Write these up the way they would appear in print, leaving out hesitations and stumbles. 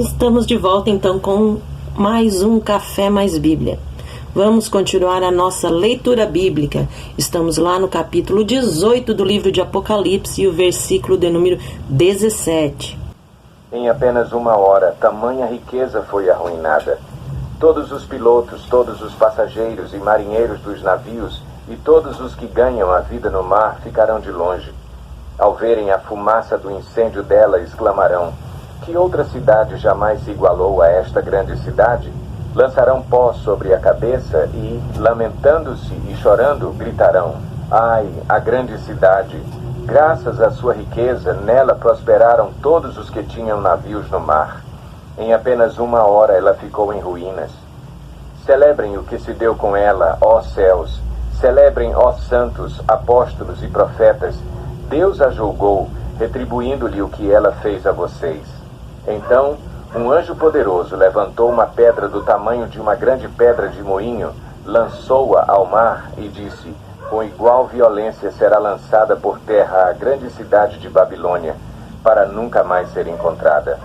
Estamos de volta então com mais um Café Mais Bíblia. Vamos continuar a nossa leitura bíblica. Estamos lá no capítulo 18 do livro de Apocalipse e o versículo de número 17. Em apenas uma hora, tamanha riqueza foi arruinada. Todos os pilotos, todos os passageiros e marinheiros dos navios e todos os que ganham a vida no mar ficarão de longe. Ao verem a fumaça do incêndio dela, exclamarão: que outra cidade jamais se igualou a esta grande cidade? Lançarão pó sobre a cabeça e, lamentando-se e chorando, gritarão: ai, a grande cidade! Graças à sua riqueza, nela prosperaram todos os que tinham navios no mar. Em apenas uma hora ela ficou em ruínas. Celebrem o que se deu com ela, ó céus! Celebrem, ó santos, apóstolos e profetas! Deus a julgou, retribuindo-lhe o que ela fez a vocês. Então, um anjo poderoso levantou uma pedra do tamanho de uma grande pedra de moinho, lançou-a ao mar e disse: com igual violência será lançada por terra a grande cidade de Babilônia, para nunca mais ser encontrada.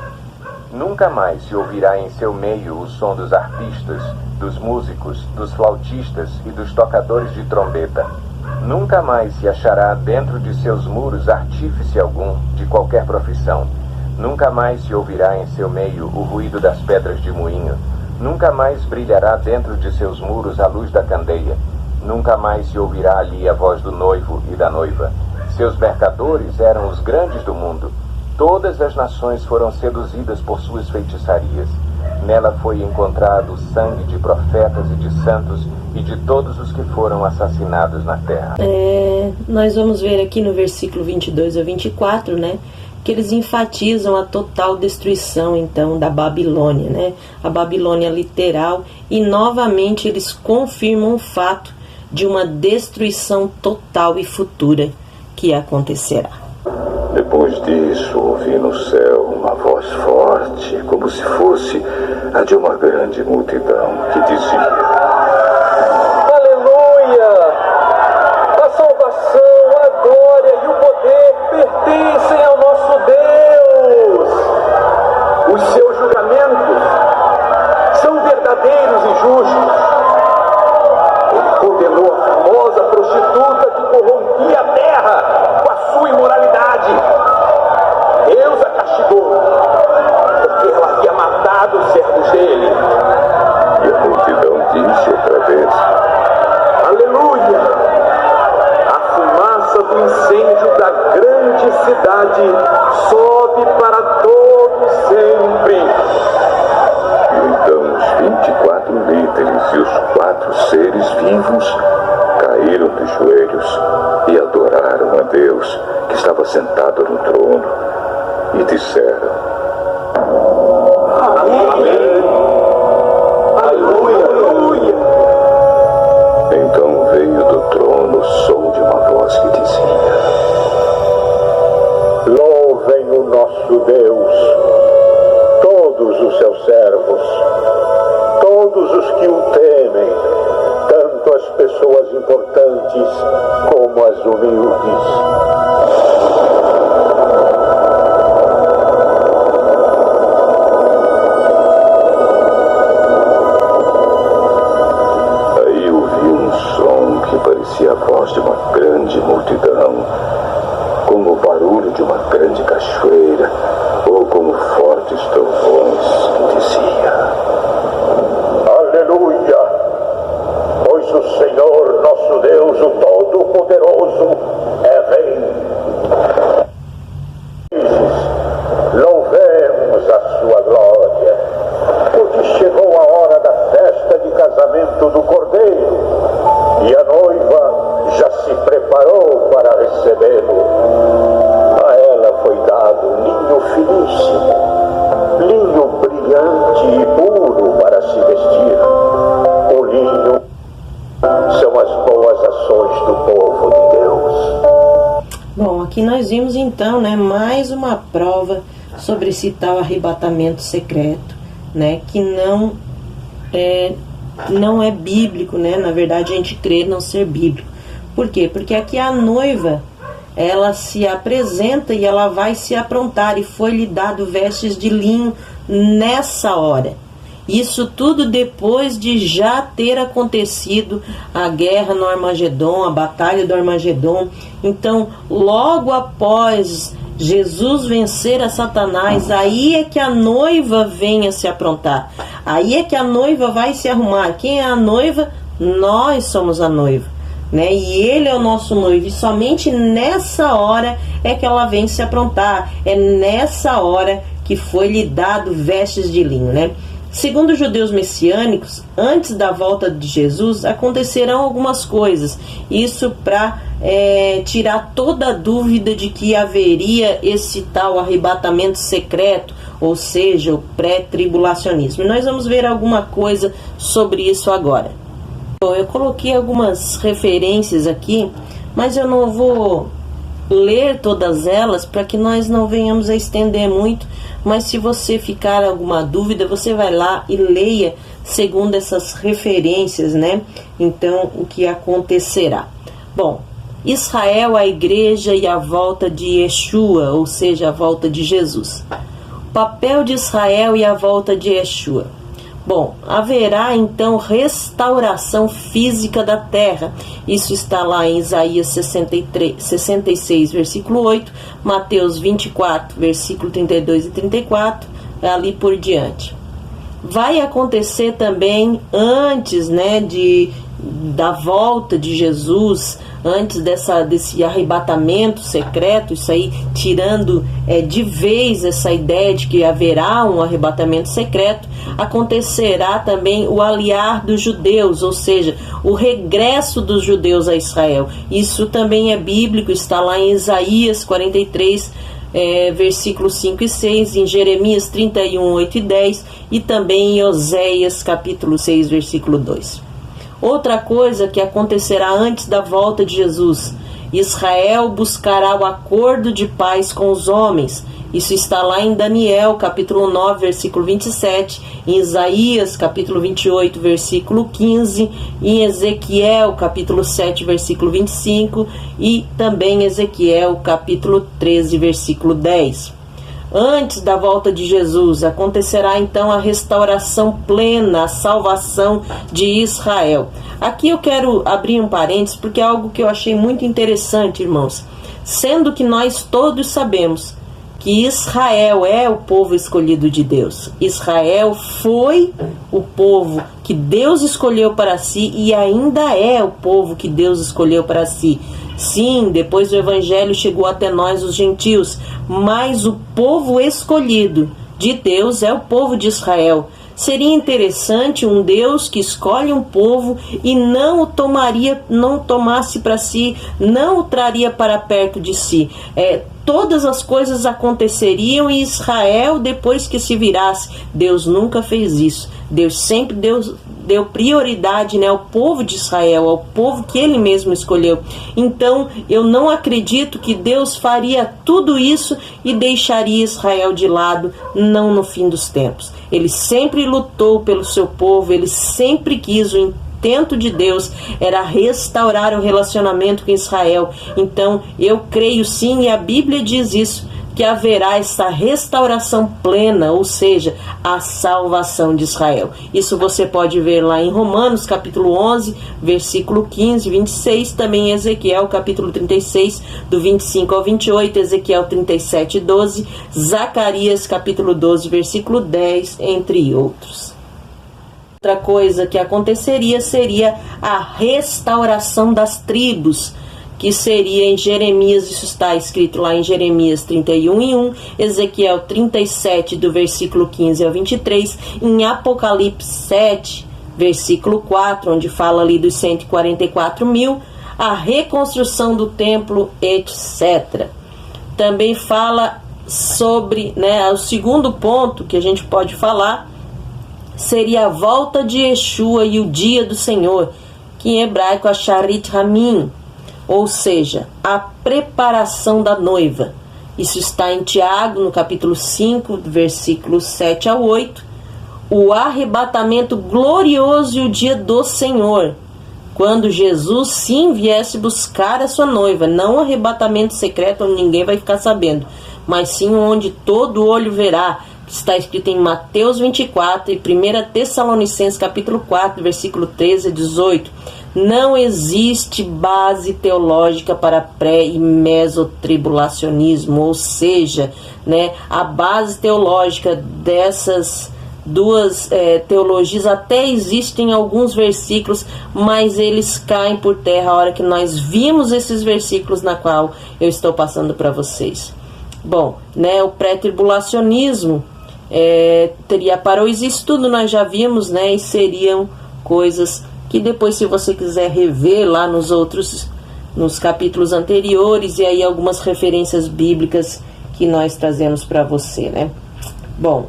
Nunca mais se ouvirá em seu meio o som dos arpistas, dos músicos, dos flautistas e dos tocadores de trombeta. Nunca mais se achará dentro de seus muros artífice algum, de qualquer profissão. Nunca mais se ouvirá em seu meio o ruído das pedras de moinho. Nunca mais brilhará dentro de seus muros a luz da candeia. Nunca mais se ouvirá ali a voz do noivo e da noiva. Seus mercadores eram os grandes do mundo. Todas as nações foram seduzidas por suas feitiçarias. Nela foi encontrado o sangue de profetas e de santos e de todos os que foram assassinados na terra. Nós vamos ver aqui no versículo 22 a 24, né? Que eles enfatizam a total destruição, então, da Babilônia, né? A Babilônia literal, e novamente eles confirmam o fato de uma destruição total e futura que acontecerá. Depois disso, ouvi no céu uma voz forte, como se fosse a de uma grande multidão, que dizia: aleluia! A salvação, a glória e o poder pertencem ao nosso Deus. Os seus julgamentos são verdadeiros e justos. Ele condenou a famosa prostituta que corrompia a terra com a sua imoralidade. Deus a castigou, porque ela havia matado os servos dele. E a multidão disse outra vez: aleluia! A fumaça do incêndio da grande cidade sobe para todo sempre. E então os 24 líderes e os 4 seres vivos caíram de joelhos e adoraram a Deus que estava sentado no trono e disseram: Amém! Aleluia! Aleluia! Então veio do trono o som de uma voz que dizia: louvem o nosso Deus, todos os seus servos, todos os que o temem, tanto as pessoas importantes como as humildes. Parecia a voz de uma grande multidão, como o barulho de uma grande cachoeira, ou como fortes trovões, que dizia: aleluia! Pois o Senhor nosso Deus, o Todo-Poderoso, é Rei. Louvemos a sua glória, porque chegou a hora da festa de casamento do Cordeiro, e a noiva já se preparou para recebê-lo. A ela foi dado um linho finíssimo, linho brilhante e puro para se vestir. O linho são as boas ações do povo de Deus. Bom, aqui nós vimos então, né, mais uma prova sobre esse tal arrebatamento secreto, né, que não é bíblico, né? Na verdade, a gente crê não ser bíblico. Por quê? Porque aqui a noiva, ela se apresenta e ela vai se aprontar, e foi-lhe dado vestes de linho nessa hora. Isso tudo depois de já ter acontecido a guerra no Armagedon, a batalha do Armagedon. Então, logo após Jesus vencer a Satanás, aí é que a noiva vem a se aprontar. Aí é que a noiva vai se arrumar. Quem é a noiva? Nós somos a noiva, né? E ele é o nosso noivo. E somente nessa hora é que ela vem se aprontar. É nessa hora que foi lhe dado vestes de linho, né? Segundo os judeus messiânicos, antes da volta de Jesus, acontecerão algumas coisas. Isso para tirar toda a dúvida de que haveria esse tal arrebatamento secreto, ou seja, o pré-tribulacionismo. E nós vamos ver alguma coisa sobre isso agora. Bom, eu coloquei algumas referências aqui, mas eu não vou ler todas elas para que nós não venhamos a estender muito, mas se você ficar alguma dúvida, você vai lá e leia segundo essas referências, né? Então, o que acontecerá? Bom, Israel, a igreja e a volta de Yeshua, ou seja, a volta de Jesus. O papel de Israel e a volta de Yeshua. Bom, haverá então restauração física da terra. Isso está lá em Isaías 66, versículo 8, Mateus 24, versículo 32 e 34, ali por diante. Vai acontecer também antes, né, da volta de Jesus, antes desse arrebatamento secreto, isso aí tirando de vez essa ideia de que haverá um arrebatamento secreto, acontecerá também o aliar dos judeus, ou seja, o regresso dos judeus a Israel. Isso também é bíblico, está lá em Isaías 43, versículos 5 e 6, em Jeremias 31, 8 e 10 e também em Oséias capítulo 6, versículo 2. Outra coisa que acontecerá antes da volta de Jesus: Israel buscará o acordo de paz com os homens. Isso está lá em Daniel, capítulo 9, versículo 27, em Isaías, capítulo 28, versículo 15, em Ezequiel, capítulo 7, versículo 25 e também Ezequiel, capítulo 13, versículo 10. Antes da volta de Jesus, acontecerá então a restauração plena, a salvação de Israel. Aqui eu quero abrir um parênteses, porque é algo que eu achei muito interessante, irmãos. Sendo que nós todos sabemos que Israel é o povo escolhido de Deus. Israel foi o povo que Deus escolheu para si e ainda é o povo que Deus escolheu para si. Sim, depois do Evangelho chegou até nós os gentios, mas o povo escolhido de Deus é o povo de Israel. Seria interessante um Deus que escolhe um povo e não o tomasse para si, não o traria para perto de si. Todas as coisas aconteceriam em Israel depois que se virasse. Deus nunca fez isso. Deus sempre deu prioridade, né, ao povo de Israel, ao povo que ele mesmo escolheu. Então, eu não acredito que Deus faria tudo isso e deixaria Israel de lado, não no fim dos tempos. Ele sempre lutou pelo seu povo, ele sempre quis. O intento de Deus era restaurar o relacionamento com Israel. Então, eu creio sim, e a Bíblia diz isso, que haverá essa restauração plena, ou seja, a salvação de Israel. Isso você pode ver lá em Romanos, capítulo 11, versículo 15, 26, também em Ezequiel, capítulo 36, do 25 ao 28, Ezequiel 37, 12, Zacarias, capítulo 12, versículo 10, entre outros. Outra coisa que aconteceria seria a restauração das tribos, que seria em Jeremias, isso está escrito lá em Jeremias 31:1, Ezequiel 37, do versículo 15 ao 23, em Apocalipse 7, versículo 4, onde fala ali dos 144 mil, a reconstrução do templo, etc. Também fala sobre, né, o segundo ponto que a gente pode falar seria a volta de Yeshua e o dia do Senhor, que em hebraico é Sharit Hamim, ou seja, a preparação da noiva. Isso está em Tiago, no capítulo 5, versículos 7 ao 8. O arrebatamento glorioso e o dia do Senhor, quando Jesus sim viesse buscar a sua noiva. Não um arrebatamento secreto onde ninguém vai ficar sabendo, mas sim onde todo olho verá, que está escrito em Mateus 24 e 1 Tessalonicenses capítulo 4, versículo 13 a 18. Não existe base teológica para pré- e mesotribulacionismo, ou seja, né, a base teológica dessas duas teologias até existem alguns versículos, mas eles caem por terra a hora que nós vimos esses versículos na qual eu estou passando para vocês. Bom, né, o pré-tribulacionismo teria parousia, isso tudo nós já vimos, né, e seriam coisas que depois, se você quiser rever lá nos capítulos anteriores, e aí algumas referências bíblicas que nós trazemos para você, né. Bom,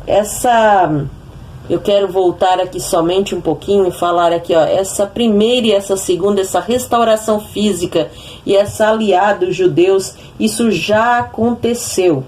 eu quero voltar aqui somente um pouquinho e falar aqui, ó, essa primeira e essa segunda, essa restauração física e essa aliada dos judeus, isso já aconteceu,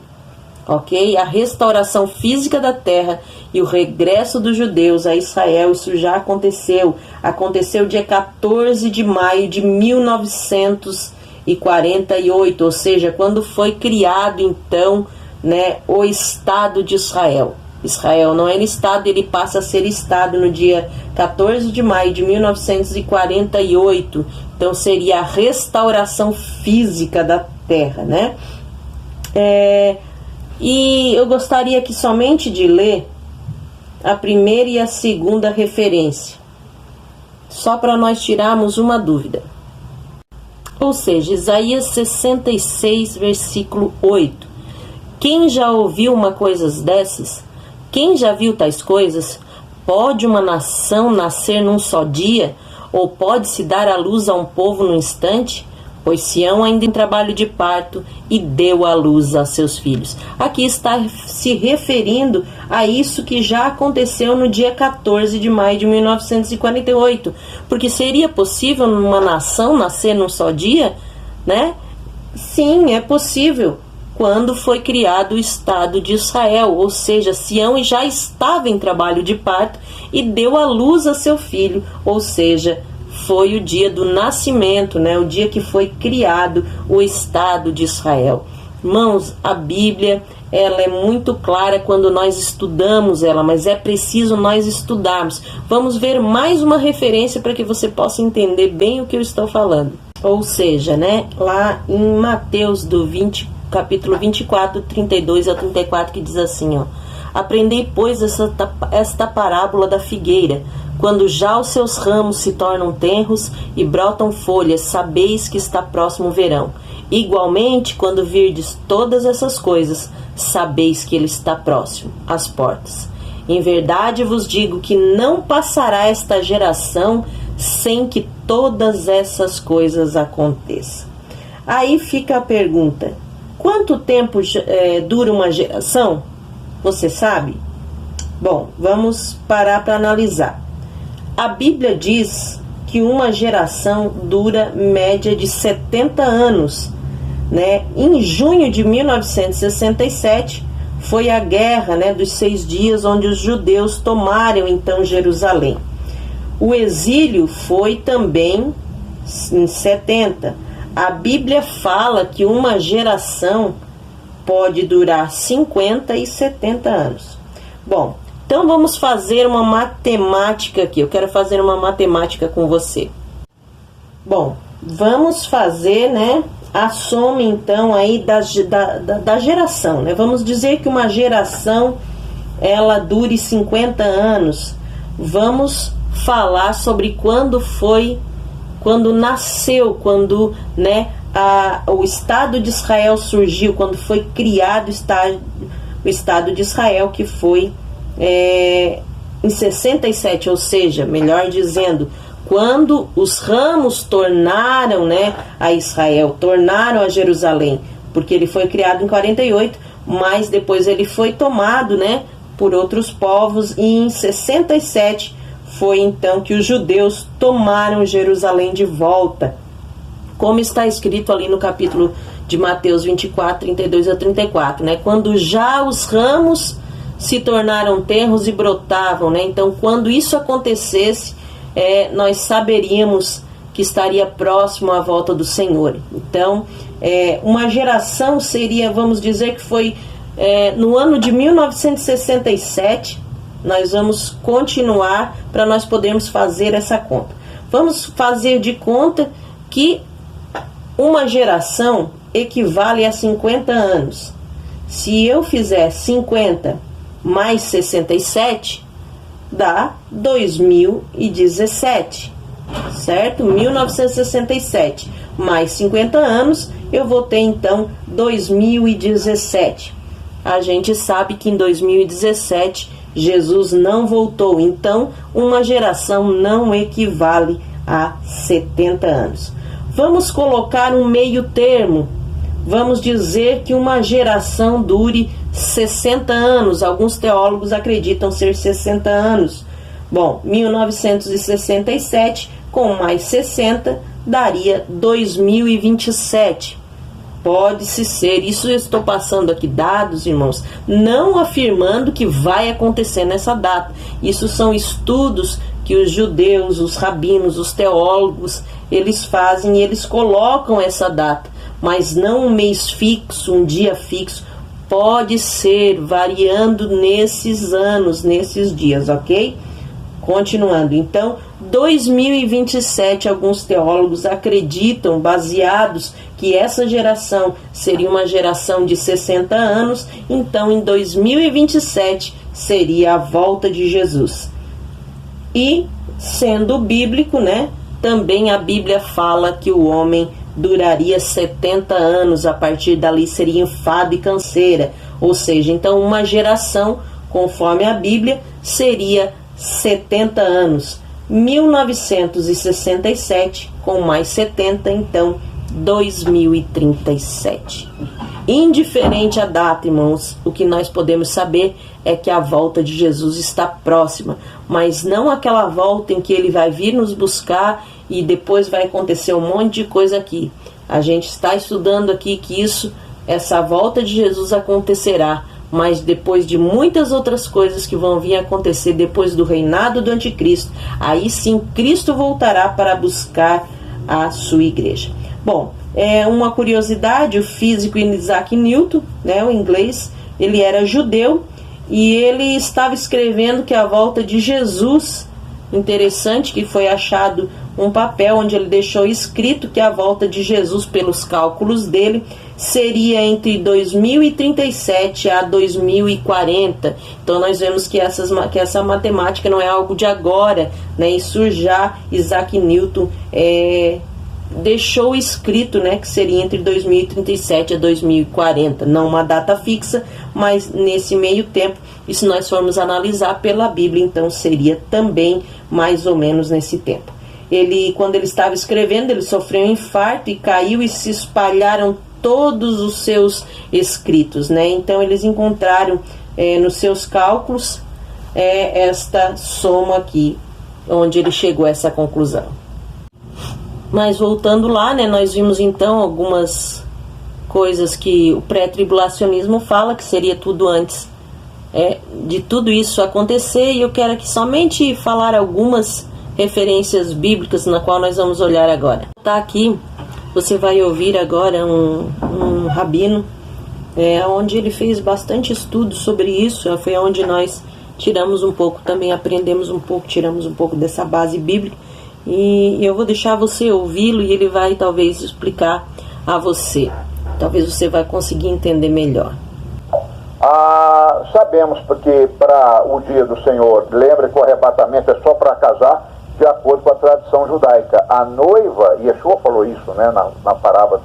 ok? A restauração física da terra e o regresso dos judeus a Israel, isso já aconteceu. Aconteceu dia 14 de maio de 1948, ou seja, quando foi criado então, né, o Estado de Israel. Israel não era Estado, ele passa a ser Estado no dia 14 de maio de 1948. Então seria a restauração física da terra, né? E eu gostaria aqui somente de ler a primeira e a segunda referência, só para nós tirarmos uma dúvida. Ou seja, Isaías 66, versículo 8. Quem já ouviu uma coisa dessas? Quem já viu tais coisas? Pode uma nação nascer num só dia? Ou pode-se dar à luz a um povo num instante? Pois Sião ainda em trabalho de parto e deu à luz a seus filhos. Aqui está se referindo a isso que já aconteceu no dia 14 de maio de 1948. Porque seria possível uma nação nascer num só dia, né? Sim, é possível. Quando foi criado o Estado de Israel, ou seja, Sião já estava em trabalho de parto e deu à luz a seu filho, ou seja, foi o dia do nascimento, né? O dia que foi criado o Estado de Israel. Irmãos, a Bíblia, ela é muito clara quando nós estudamos ela, mas é preciso nós estudarmos. Vamos ver mais uma referência para que você possa entender bem o que eu estou falando. Ou seja, né, lá em Mateus capítulo 24, 32 a 34, que diz assim, ó: Aprendei, pois, esta parábola da figueira. Quando já os seus ramos se tornam tenros e brotam folhas, sabeis que está próximo o verão. Igualmente, quando virdes todas essas coisas, sabeis que ele está próximo, às portas. Em verdade vos digo que não passará esta geração sem que todas essas coisas aconteçam. Aí fica a pergunta: quanto tempo dura uma geração? Você sabe? Bom, vamos parar para analisar. A Bíblia diz que uma geração dura média de 70 anos, né? Em junho de 1967 foi a guerra, né, dos 6 dias, onde os judeus tomaram então Jerusalém. O exílio foi também em 70. A Bíblia fala que uma geração pode durar 50 e 70 anos. Bom, então vamos fazer uma matemática aqui. Eu quero fazer uma matemática com você. Bom, vamos fazer, né, a soma então aí da geração, né? Vamos dizer que uma geração ela dure 50 anos. Vamos falar sobre quando nasceu, quando, né, o Estado de Israel surgiu, quando foi criado o Estado de Israel, que foi em 67, ou seja, melhor dizendo, quando os ramos tornaram, né, a Israel, tornaram a Jerusalém, porque ele foi criado em 48, mas depois ele foi tomado, né, por outros povos, e em 67 foi então que os judeus tomaram Jerusalém de volta, como está escrito ali no capítulo de Mateus 24, 32 a 34, né? Quando já os ramos se tornaram tenros e brotavam, né? Então, quando isso acontecesse, nós saberíamos que estaria próximo à volta do Senhor. Então, uma geração seria, vamos dizer que foi no ano de 1967, nós vamos continuar para nós podermos fazer essa conta. Vamos fazer de conta que uma geração equivale a 50 anos. Se eu fizer 50 mais 67, dá 2017, certo? 1967 mais 50 anos, eu vou ter então 2017. A gente sabe que em 2017 Jesus não voltou, então uma geração não equivale a 70 anos. Vamos colocar um meio termo. Vamos dizer que uma geração dure 60 anos. Alguns teólogos acreditam ser 60 anos. Bom, 1967 com mais 60 daria 2027. Pode-se ser, isso eu estou passando aqui dados, irmãos, não afirmando que vai acontecer nessa data. Isso são estudos que os judeus, os rabinos, os teólogos, eles fazem e eles colocam essa data, mas não um mês fixo, um dia fixo. Pode ser variando nesses anos, nesses dias, ok? Continuando, então, 2027, alguns teólogos acreditam, baseados, que essa geração seria uma geração de 60 anos, então em 2027 seria a volta de Jesus. E, sendo bíblico, né, também a Bíblia fala que o homem duraria 70 anos, a partir dali seria enfado e canseira, ou seja, então uma geração, conforme a Bíblia, seria 70 anos. 1967 com mais 70, então 2037. Indiferente a data, irmãos, o que nós podemos saber é que a volta de Jesus está próxima, mas não aquela volta em que ele vai vir nos buscar e depois vai acontecer um monte de coisa aqui. A gente está estudando aqui que essa volta de Jesus acontecerá, mas depois de muitas outras coisas que vão vir a acontecer depois do reinado do anticristo, aí sim Cristo voltará para buscar a sua igreja. Bom, uma curiosidade, o físico Isaac Newton, né, o inglês, ele era judeu e ele estava escrevendo que a volta de Jesus, interessante que foi achado um papel onde ele deixou escrito que a volta de Jesus, pelos cálculos dele, seria entre 2037 a 2040. Então nós vemos que essa matemática não é algo de agora, né? Isso já Isaac Newton deixou escrito, né, que seria entre 2037 a 2040, não uma data fixa, mas nesse meio tempo, e se nós formos analisar pela Bíblia, então seria também mais ou menos nesse tempo. Quando ele estava escrevendo, ele sofreu um infarto e caiu e se espalharam todos os seus escritos, né? Então eles encontraram nos seus cálculos esta soma aqui, onde ele chegou a essa conclusão. Mas voltando lá, né, nós vimos então algumas coisas que o pré-tribulacionismo fala que seria tudo antes de tudo isso acontecer, e eu quero aqui somente falar algumas referências bíblicas na qual nós vamos olhar agora. Tá aqui, você vai ouvir agora um rabino, onde ele fez bastante estudo sobre isso, foi onde nós tiramos um pouco, também aprendemos um pouco, tiramos um pouco dessa base bíblica, e eu vou deixar você ouvi-lo e ele vai talvez explicar a você, talvez você vai conseguir entender melhor. Sabemos porque para o dia do Senhor, lembra que o arrebatamento é só para casar, de acordo com a tradição judaica. A noiva, e Yeshua falou isso, né, na parábola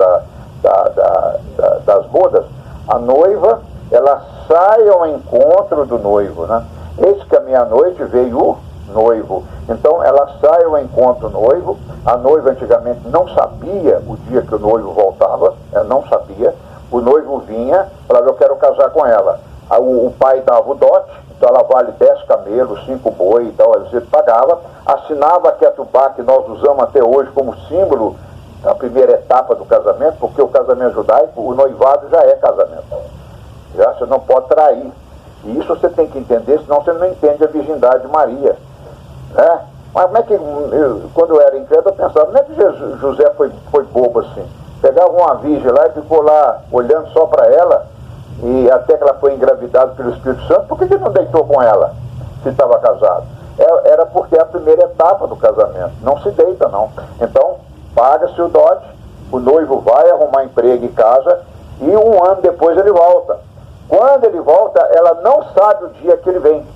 das bodas, a noiva, ela sai ao encontro do noivo, né? Eis que à meia-noite veio o noivo. Então ela sai ao encontro do noivo. A noiva antigamente não sabia o dia que o noivo voltava, ela não sabia. O noivo vinha, falava, eu quero casar com ela. O pai dava o dote, então ela vale 10 camelos, 5 boi e tal, você pagava, assinava a ketubá, que nós usamos até hoje como símbolo da primeira etapa do casamento, porque o casamento judaico, o noivado já é casamento. Já você não pode trair. E isso você tem que entender, senão você não entende a virgindade de Maria. Né? Mas como é que, quando eu era incrédulo, eu pensava, como é que José foi bobo assim? Pegava uma virgem lá e ficou lá olhando só para ela, e até que ela foi engravidada pelo Espírito Santo, por que ele não deitou com ela, se estava casado? Era porque é a primeira etapa do casamento, não se deita não. Então, paga-se o dote, o noivo vai arrumar emprego e casa, e um ano depois ele volta. Quando ele volta, ela não sabe o dia que ele vem,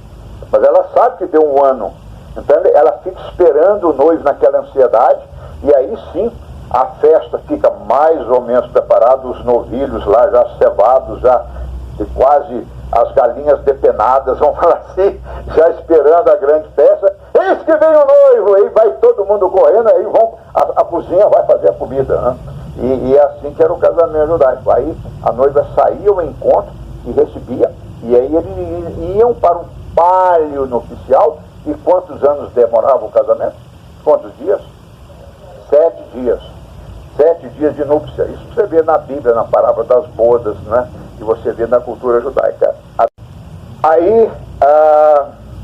mas ela sabe que deu um ano. Então ela fica esperando o noivo naquela ansiedade, e aí sim a festa fica mais ou menos preparada, os novilhos lá já cevados, já quase as galinhas depenadas, vamos falar assim, já esperando a grande festa. Eis que vem o noivo, aí vai todo mundo correndo, aí a cozinha vai fazer a comida, né? E é assim que era o casamento judaico. Aí a noiva saía ao encontro e recebia, e aí eles iam para um palio nupcial. E quantos anos demorava o casamento? Quantos dias? 7 dias. 7 dias de núpcia. Isso você vê na Bíblia, na parábola das bodas, né? E você vê na cultura judaica. Aí,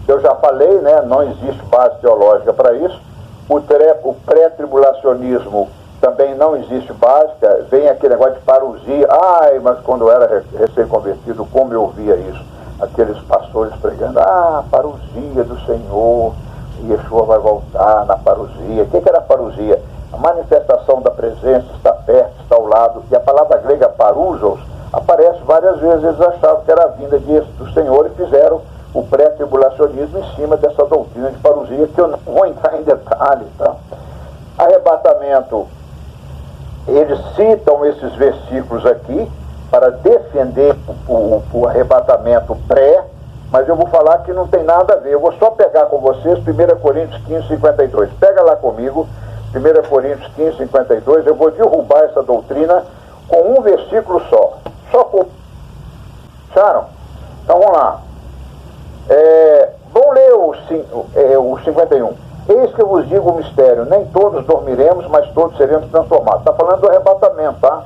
eu já falei, né? Não existe base teológica para isso. O pré-tribulacionismo também não existe básica. Vem aquele negócio de parousia. Ai, mas quando eu era recém-convertido, como eu via isso? Aqueles pastores pregando, parousia do Senhor, Yeshua vai voltar na parousia. O que era a parousia? A manifestação da presença, está perto, está ao lado. E a palavra grega parousos aparece várias vezes. Eles achavam que era a vinda do Senhor e fizeram o pré-tribulacionismo em cima dessa doutrina de parousia, que eu não vou entrar em detalhes, tá? Arrebatamento, eles citam esses versículos aqui para defender o arrebatamento pré, mas eu vou falar que não tem nada a ver. Eu vou só pegar com vocês 1 Coríntios 15, 52. Pega lá comigo, 1 Coríntios 15, 52. Eu vou derrubar essa doutrina com um versículo só. Acharam? Então vamos lá. Vamos ler o 51. Eis que eu vos digo o mistério, nem todos dormiremos, mas todos seremos transformados. Está falando do arrebatamento, tá?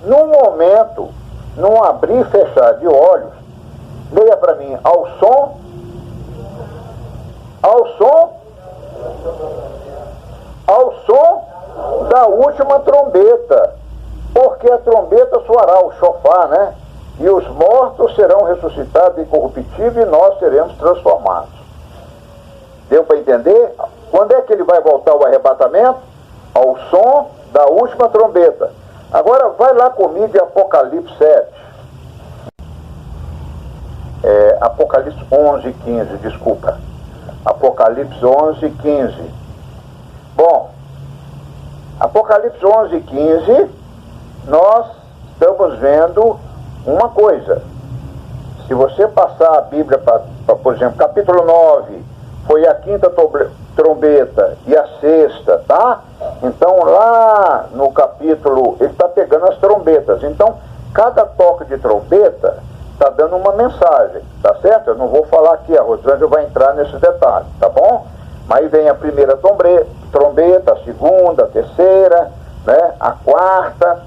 Num momento, num abrir e fechar de olhos, leia para mim, ao som da última trombeta, porque a trombeta soará, o shofar, né? E os mortos serão ressuscitados incorruptíveis e nós seremos transformados. Deu para entender? Quando é que ele vai voltar ao arrebatamento? Ao som da última trombeta. Agora vai lá comigo em Apocalipse 7. Apocalipse 11, 15, desculpa. Apocalipse 11, 15. Bom, Apocalipse 11, 15, nós estamos vendo uma coisa. Se você passar a Bíblia para, por exemplo, capítulo 9, foi a 5ª trombeta e a 6ª, tá? Então lá no capítulo, ele está pegando as trombetas. Então, cada toque de trombeta está dando uma mensagem, tá certo? Eu não vou falar aqui, a Rosângela vai entrar nesses detalhes, tá bom? Mas aí vem a primeira trombeta, a segunda, a terceira, né? A 4ª,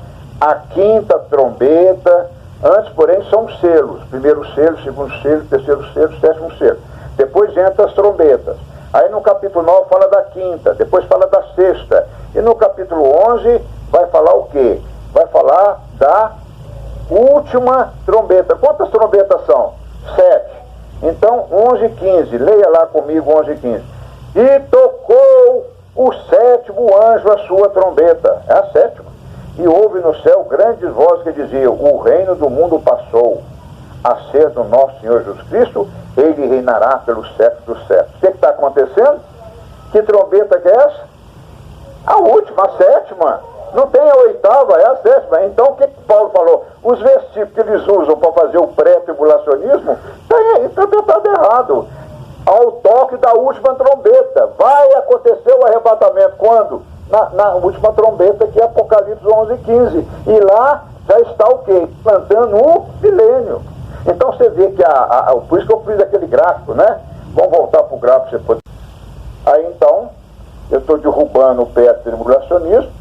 a 5ª trombeta. Antes, porém, são selos. Primeiro selo, segundo selo, terceiro selo, 7º selo. Depois entra as trombetas. Aí no capítulo 9 fala da 5ª, depois fala da 6ª. E no capítulo 11 vai falar o quê? Vai falar da última trombeta. Quantas trombetas são? 7. Então, 11 e 15. Leia lá comigo 11 e 15. E tocou o 7º anjo a sua trombeta. É a 7ª. E houve no céu grandes vozes que diziam: o reino do mundo passou a ser do nosso Senhor Jesus Cristo, ele reinará pelos séculos dos séculos. O que está acontecendo? Que trombeta que é essa? A última, a 7ª. Não tem a 8ª, é a 7ª. Então o que Paulo falou? Os versículos que eles usam para fazer o pré-tribulacionismo, está interpretado errado. Ao toque da última trombeta. Vai acontecer o arrebatamento. Quando? Na última trombeta, que é Apocalipse 11 e 15. E lá já está o quê? Plantando um milênio. Então você vê que por isso que eu fiz aquele gráfico, né? Vamos voltar para o gráfico. Você pode... Aí então, eu estou derrubando o pré-tribulacionismo.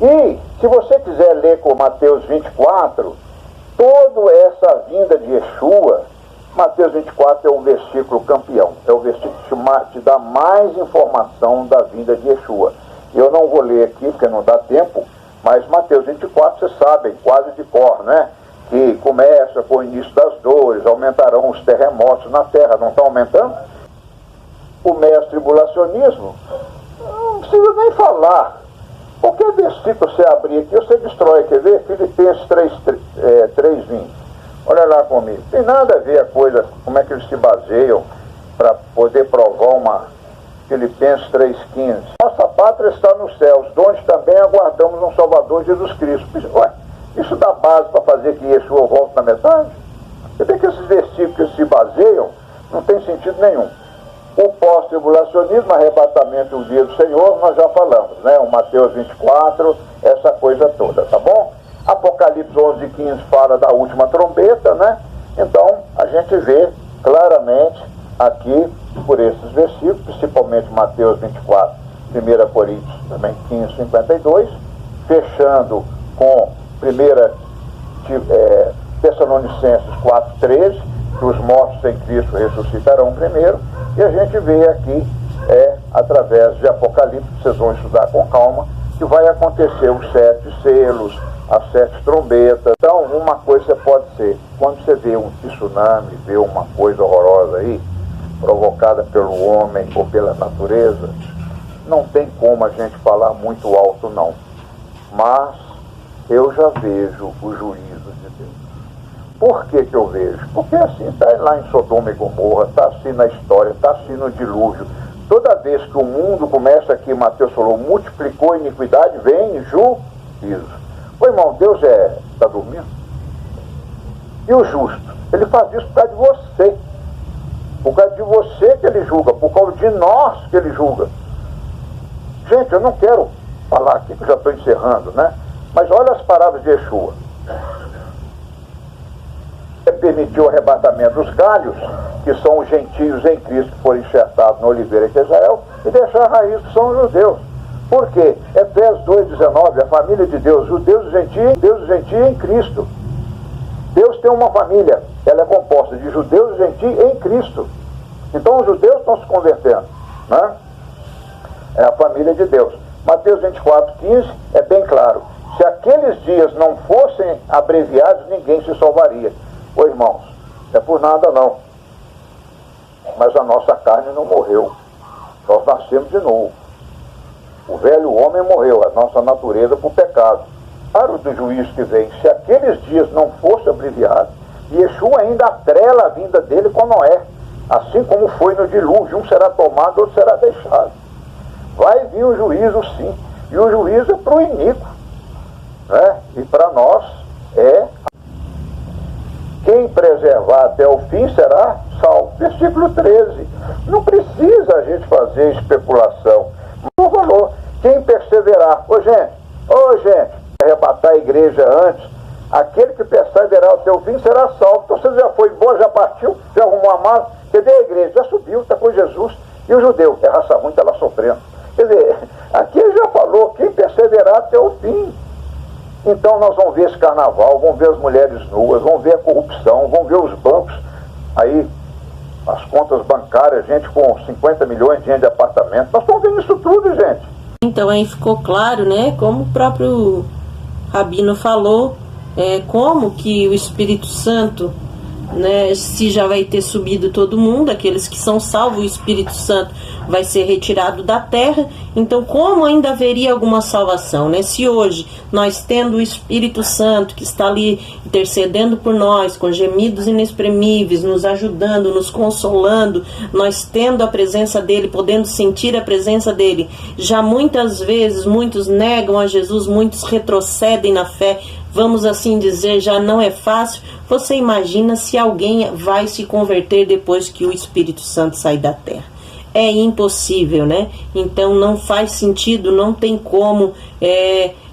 E se você quiser ler com Mateus 24, toda essa vinda de Yeshua, Mateus 24 é o versículo campeão. É o versículo que te dá mais informação da vinda de Yeshua. Eu não vou ler aqui porque não dá tempo, mas Mateus 24, vocês sabem, quase de cor, né? que começa com o início das dores, aumentarão os terremotos na terra, não estão aumentando? O mestre tribulacionismo, não precisa nem falar. Qualquer versículo você abrir aqui, você destrói. Quer ver? Filipenses 3:20. Olha lá comigo. Tem nada a ver a coisa, como é que eles se baseiam para poder provar uma Filipenses 3:15. Nossa pátria está nos céus, onde também aguardamos um Salvador, Jesus Cristo. Ué, isso dá base para fazer que Yeshua volte na metade? Você vê que esses versículos que se baseiam não tem sentido nenhum. O pós-tribulacionismo, arrebatamento do dia do Senhor, nós já falamos, né? O Mateus 24, essa coisa toda, tá bom? Apocalipse 11:15 fala da última trombeta, né? Então, a gente vê claramente aqui, por esses versículos, principalmente Mateus 24, 1 Coríntios também 15:52, fechando com 1 Tessalonicenses 4:13, que os mortos em Cristo ressuscitarão primeiro, e a gente vê aqui, através de Apocalipse, vocês vão estudar com calma, que vai acontecer os 7 selos, as 7 trombetas. Então, uma coisa pode ser, quando você vê um tsunami, vê uma coisa horrorosa aí, provocada pelo homem ou pela natureza, não tem como a gente falar muito alto, não. Mas eu já vejo o juízo de Deus. Por que eu vejo? Porque assim está lá em Sodoma e Gomorra, está assim na história, está assim no dilúvio. Toda vez que o mundo começa aqui, Mateus falou, multiplicou a iniquidade, vem juízo. Ô irmão, Deus está dormindo? E o justo? Ele faz isso por causa de você. Por causa de você que ele julga, por causa de nós que ele julga. Gente, eu não quero falar aqui, que eu já estou encerrando, né? Mas olha as palavras de Yeshua. Ele permitiu o arrebatamento dos galhos, que são os gentios em Cristo que foram enxertados na oliveira de Israel, e deixar a raiz que são os judeus. Por quê? Efésios 2:19, a família de Deus, judeus e gentios em Cristo. Deus tem uma família, ela é composta de judeus e gentios em Cristo. Então os judeus estão se convertendo, né? É a família de Deus. Mateus 24:15 é bem claro. Se aqueles dias não fossem abreviados, ninguém se salvaria. Ô irmãos, não é por nada não. Mas a nossa carne não morreu. Nós nascemos de novo. O velho homem morreu, a nossa natureza por pecado. Para o do juízo que vem, se aqueles dias não fossem abreviados, Yeshua ainda atrela a vinda dele com Noé. Assim como foi no dilúvio, um será tomado, outro será deixado. Vai vir o juízo sim. E o juízo é para o iníquo, né? E para nós quem preservar até o fim será salvo. Versículo 13. Não precisa a gente fazer especulação. Mas o valor, quem perseverar. Ô gente, arrebatar a igreja antes, aquele que perseverar até o fim será salvo. Então você já foi embora, já partiu, já arrumou a mala. Cadê a igreja? Já subiu, está com Jesus. E o judeu, que é raça ruim, está lá sofrendo. Quer dizer, aqui ele já falou, quem perseverar até o fim. Então nós vamos ver esse carnaval, vamos ver as mulheres nuas, vamos ver a corrupção, vamos ver os bancos, aí as contas bancárias, gente com 50 milhões de de apartamento. Nós estamos vendo isso tudo, gente. Então aí ficou claro, né, como o próprio Rabino falou, como que o Espírito Santo, né, se já vai ter subido todo mundo, aqueles que são salvos, o Espírito Santo vai ser retirado da terra. Então como ainda haveria alguma salvação, né? Se hoje nós tendo o Espírito Santo que está ali intercedendo por nós com gemidos inexprimíveis, nos ajudando, nos consolando, nós tendo a presença dele, podendo sentir a presença dele, já muitas vezes muitos negam a Jesus, muitos retrocedem na fé, vamos assim dizer, já não é fácil. Você imagina se alguém vai se converter depois que o Espírito Santo sair da terra? É impossível, né? Então não faz sentido, não tem como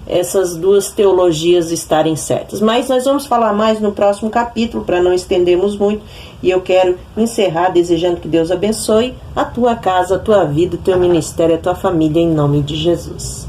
essas duas teologias estarem certas. Mas nós vamos falar mais no próximo capítulo, para não estendermos muito. E eu quero encerrar desejando que Deus abençoe a tua casa, a tua vida, o teu ministério, a tua família, em nome de Jesus.